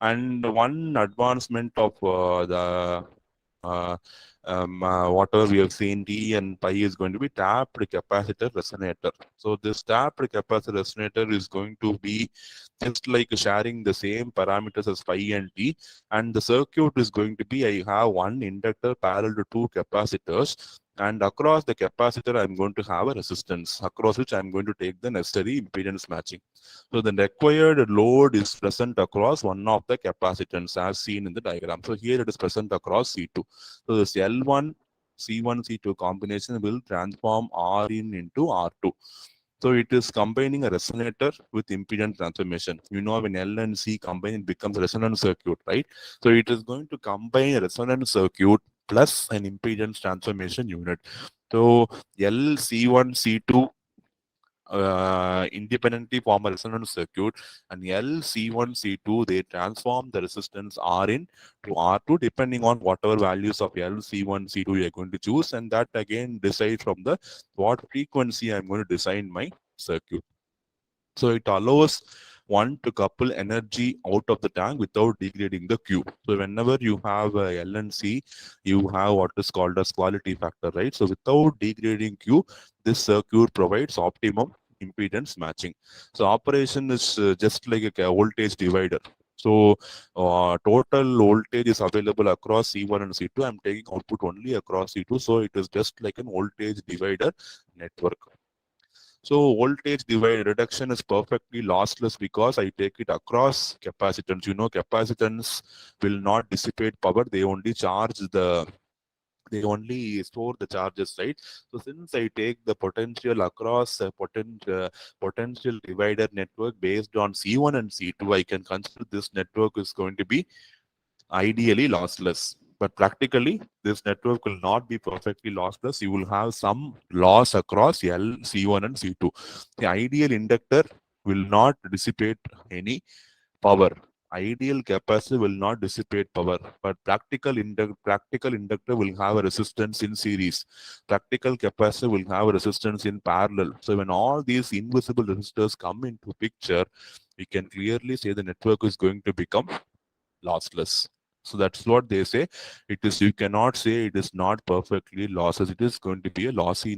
And one advancement of whatever we have seen, D and pi is going to be tapped capacitor resonator. So this tapped capacitor resonator is going to be just like sharing the same parameters as pi and T, and the circuit is going to be, I have one inductor parallel to two capacitors, and across the capacitor I'm going to have a resistance across which I'm going to take the necessary impedance matching. So the required load is present across one of the capacitance as seen in the diagram. So here it is present across C2. So this L1, C1, C2 combination will transform R in into R2. So it is combining a resonator with impedance transformation. You know, when L and C combine, it becomes a resonance circuit, right? So it is going to combine a resonance circuit plus an impedance transformation unit. So L, C1, C2 independently form a resonance circuit, and L, C1, C2, they transform the resistance R in to R2 depending on whatever values of L, C1, C2 you're going to choose, and that again decide from the what frequency I'm going to design my circuit. So it allows one to couple energy out of the tank without degrading the Q. So whenever you have a L and C, you have what is called as quality factor, right? So without degrading Q, this circuit provides optimum impedance matching. So operation is just like a voltage divider. So total voltage is available across C1 and C2. I'm taking output only across C2. So it is just like an voltage divider network. So voltage divide reduction is perfectly lossless because I take it across capacitance. You know, capacitance will not dissipate power. They only store the charges, right? So since I take the potential across a potential divider network based on C1 and C2, I can consider this network is going to be ideally lossless. But practically, this network will not be perfectly lossless. You will have some loss across L, C1, and C2. The ideal inductor will not dissipate any power. Ideal capacitor will not dissipate power, but practical inductor will have a resistance in series. Practical capacitor will have a resistance in parallel. So when all these invisible resistors come into picture, we can clearly say the network is going to become lossless. So that's what they say. It is, you cannot say it is not perfectly lossless. It is going to be a lossy